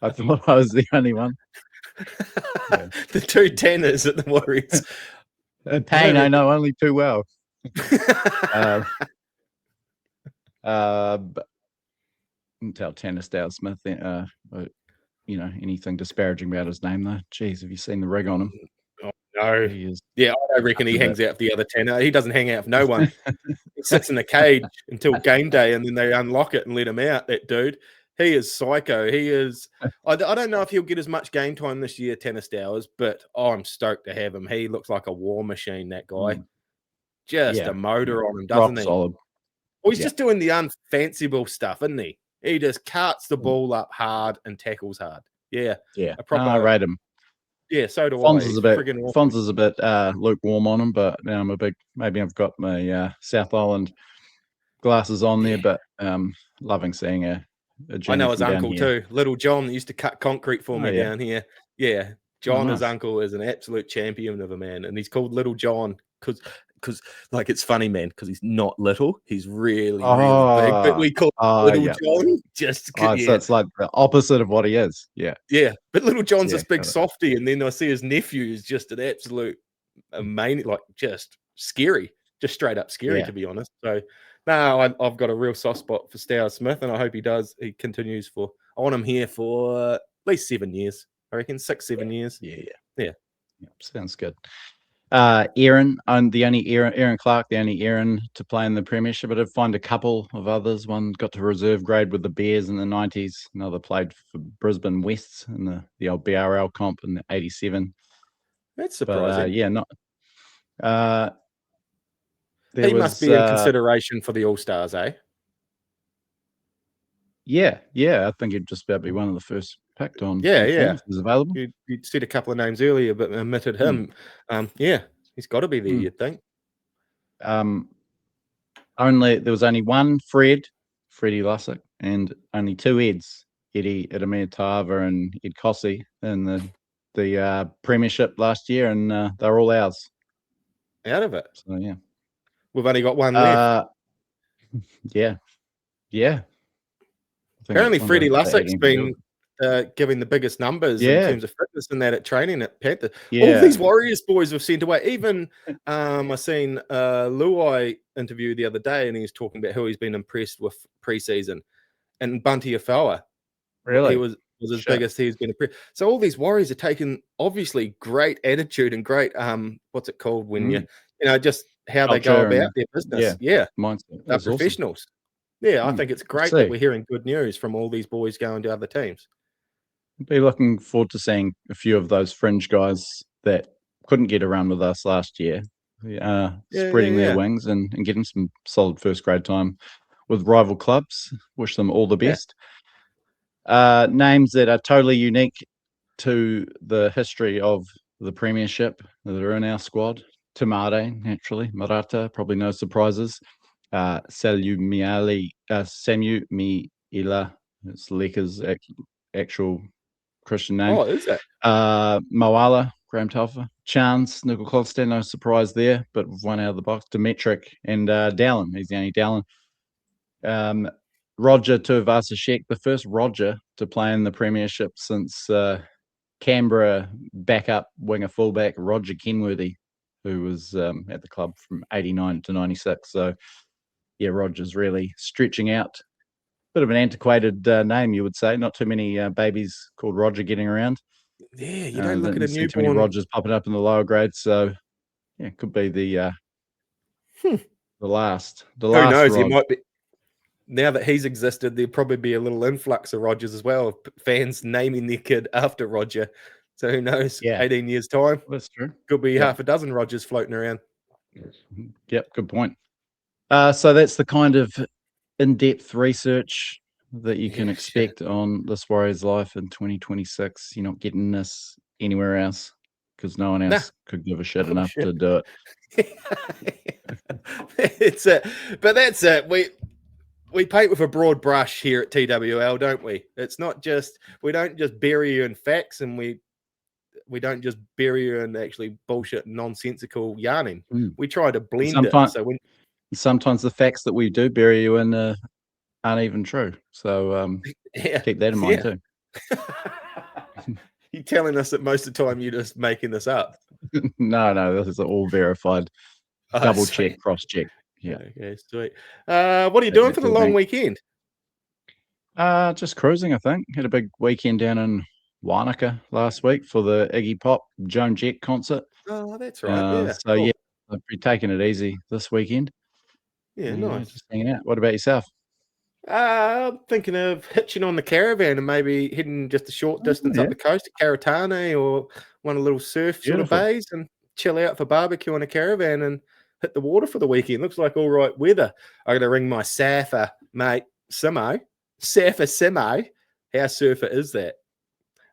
I thought I was the only one. Yeah. The two Tanners at the Warriors. Pain, I know only too well. But tell Tanner Stiles-Smith, anything disparaging about his name though. Jeez, have you seen the rig on him? Oh, no. Yeah, I don't reckon he hangs out for the other Tanner. He doesn't hang out for no one. He sits in the cage until game day, and then they unlock it and let him out. That dude, he is psycho. He is. I don't know if he'll get as much game time this year, Tanner Stiles, but I'm stoked to have him. He looks like a war machine. That guy, just a motor on him, doesn't he? Solid. Well, he's just doing the unfanciful stuff, isn't he? He just carts the ball up hard and tackles hard. Yeah. Yeah. A proper, I rate him. Yeah, so do Fonz I. is a bit Friggin' awesome. Fonz is a bit lukewarm on him, but I'm a big. Maybe I've got my South Island glasses on there, but loving seeing a I know junior his from down uncle here. too, little John, that used to cut concrete for me down here. Yeah, John, his nice. uncle, is an absolute champion of a man, and he's called Little John because like it's funny, man, because he's not little, he's really big, but we call him Little John just so it's like the opposite of what he is. Yeah, but Little John's this big softy, and then I see his nephew is just an absolute maniac, like just scary, just straight up scary, to be honest. So no, I've got a real soft spot for Stour Smith, and I hope he continues for. I want him here for at least 7 years. I reckon 6-7 years. Yeah. Sounds good. Aaron Clark, the only Aaron to play in the Premiership. I did find a couple of others. One got to reserve grade with the Bears in the 90s. Another played for Brisbane Wests in the old BRL comp in the 87. That's surprising. But, he must be in consideration for the All-Stars, eh? Yeah, I think he'd just about be one of the first picked on. Yeah. He's available. You said a couple of names earlier, but omitted him. He's got to be there, you'd think. There was only one Freddie Lussick, and only two Eds, Eddie Adamir-Tava and Ed Cossey in the Premiership last year, and they're all ours. Out of it. So yeah. We've only got one left. Yeah. Apparently, Freddie Lussick's been giving the biggest numbers in terms of fitness and that at training at Panther. All these Warriors boys have sent away. Even I seen Luai interview the other day, and he was talking about how he's been impressed with preseason. And Bunty Afawa, really, he was his biggest. He's been impressed. So all these Warriors are taking obviously great attitude and great what's it called when you just how they go about their business. Mindset. They're professionals. Awesome. Yeah, I think it's great that we're hearing good news from all these boys going to other teams. Be looking forward to seeing a few of those fringe guys that couldn't get around with us last year, spreading their wings and getting some solid first grade time with rival clubs. Wish them all the best. Names that are totally unique to the history of the Premiership that are in our squad. Tamade, naturally. Marata, probably no surprises. Samu Mi'ila, it's Leka's actual Christian name. Oh, is it? Moala, Graham Telfer. Chance, Nickel Colston, no surprise there, but one out of the box. Demitric and Dallin, he's the only Dallin. Roger Tuivasa-Sheck, the first Roger to play in the Premiership since Canberra backup winger fullback Roger Kenworthy, who was at the club from 89 to 96. So, Roger's really stretching out. Bit of an antiquated name, you would say. Not too many babies called Roger getting around. Yeah, you don't look at a newborn. Too many Rogers popping up in the lower grades. So, it could be the last. Who knows? Rod. He might be. Now that he's existed, there'll probably be a little influx of Rogers as well, of fans naming their kid after Roger. So who knows? 18 years' time. That's true. Could be half a dozen Rogers floating around. Yep, good point. So that's the kind of in-depth research that you can expect on this Warriors life in 2026. You're not getting this anywhere else because no one else could give a shit enough to do it. It's it. But that's it. We paint with a broad brush here at TWL, don't we? It's not just, we don't just bury you in facts, and we don't just bury you in actually bullshit nonsensical yarning. We try to blend it. So sometimes the facts that we do bury you in aren't even true. So keep that in mind too. You're telling us that most of the time you're just making this up? No, this is all verified. Double check, cross check. Yeah. Okay, sweet. What are you doing for the long weekend? Just cruising, I think. Had a big weekend down in Wanaka last week for the Iggy Pop Joan Jett concert. Oh, that's right. So cool. I've been taking it easy this weekend. Yeah, nice. Just hanging out. What about yourself? I'm thinking of hitching on the caravan and maybe heading just a short distance up the coast to Karatane or one of the little surf sort of bays and chill out for barbecue on a caravan and hit the water for the weekend. Looks like all right weather. I got to ring my Safa mate Simo surfer semi. How surfer is that?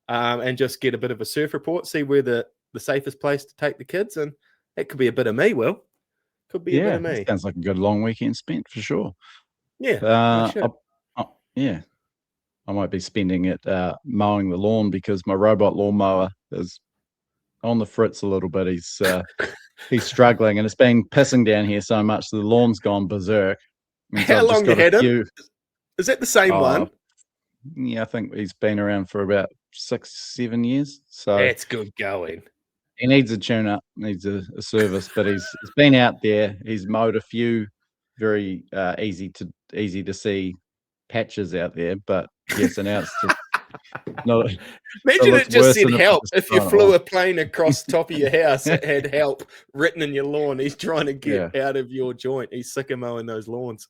And just get a bit of a surf report, see where the safest place to take the kids, and that could be a bit of me, Will. Could be a bit of me. Sounds like a good long weekend spent for sure. Yeah. Yeah. I might be spending it mowing the lawn because my robot lawnmower is on the fritz a little bit. He's struggling, and it's been pissing down here so much the lawn's gone berserk. How long you had him? Is that the same one? Yeah, I think he's been around for about 6-7 years. So that's good going. He needs a tune-up, needs a service, but he's been out there. He's mowed a few very easy to see patches out there, but yes, and now it's just not. Imagine it just said help if you flew a plane across the top of your house. It had help written in your lawn. He's trying to get out of your joint. He's sick of mowing those lawns.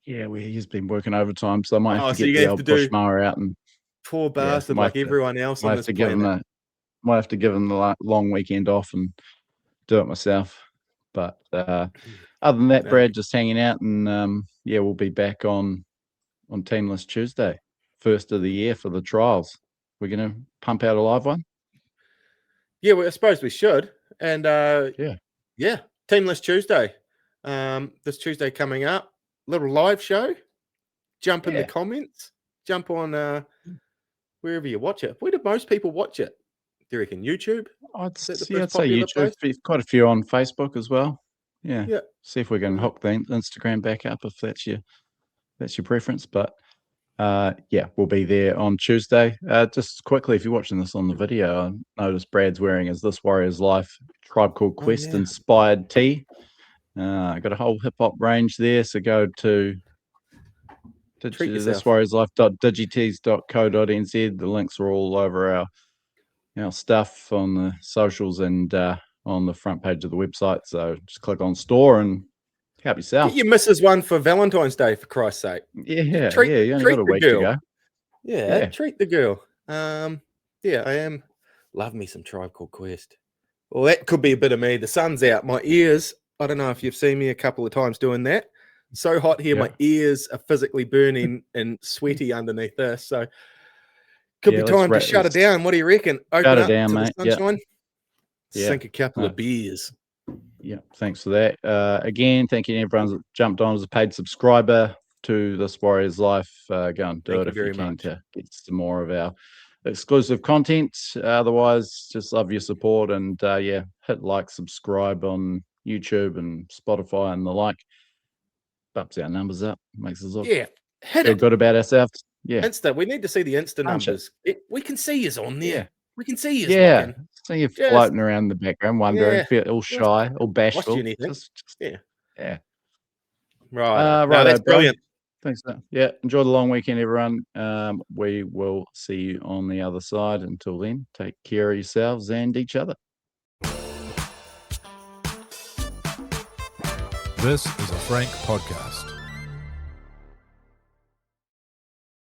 Yeah, he's been working overtime, so I might have to get the old push mower out and poor bastard, like everyone else on this planet. Might have to give him the long weekend off and do it myself. But other than that, Brad, just hanging out, and we'll be back on Teamless Tuesday, first of the year for the trials. We're going to pump out a live one. Yeah, well, I suppose we should. And Teamless Tuesday. This Tuesday coming up, little live show. Jump in the comments. Jump on wherever you watch it. Where do most people watch it? Do you reckon YouTube? I'd say YouTube. Place? Quite a few on Facebook as well. Yeah. See if we can hook the Instagram back up if that's your preference. But we'll be there on Tuesday. Just quickly, if you're watching this on the video, I noticed Brad's wearing his This Warrior's Life Tribe Called Quest inspired tee. Got a whole hip hop range there, so go to thiswarriorslife.digitees.co.nz. The links are all over our stuff on the socials and on the front page of the website. So just click on store and help yourself. Get your missus one for Valentine's Day, for Christ's sake. Yeah, you only got a week to go. Yeah, treat the girl. I am. Love me some Tribe Called Quest. Well, that could be a bit of me. The sun's out. My ears, I don't know if you've seen me a couple of times doing that. So hot here, my ears are physically burning and sweaty underneath this. So could be time to shut it down. What do you reckon? Open it down, mate. Sunshine. Sink a couple of beers. Yeah, thanks for that. Again, thank you to everyone that jumped on as a paid subscriber to This Warrior's Life. Go and do it if you can to get some more of our exclusive content. Otherwise, just love your support and hit like, subscribe on YouTube and Spotify and the like. Bumps our numbers up, makes us look feel good about ourselves. Yeah, Insta. We need to see the Insta numbers. We can see you on there. Yeah. We can see you. Yeah, see you floating around the background, wondering, feel all shy, all bashful. Yeah. Right. That's brilliant. Thanks. Enjoy the long weekend, everyone. We will see you on the other side. Until then, take care of yourselves and each other. This is a Frank podcast.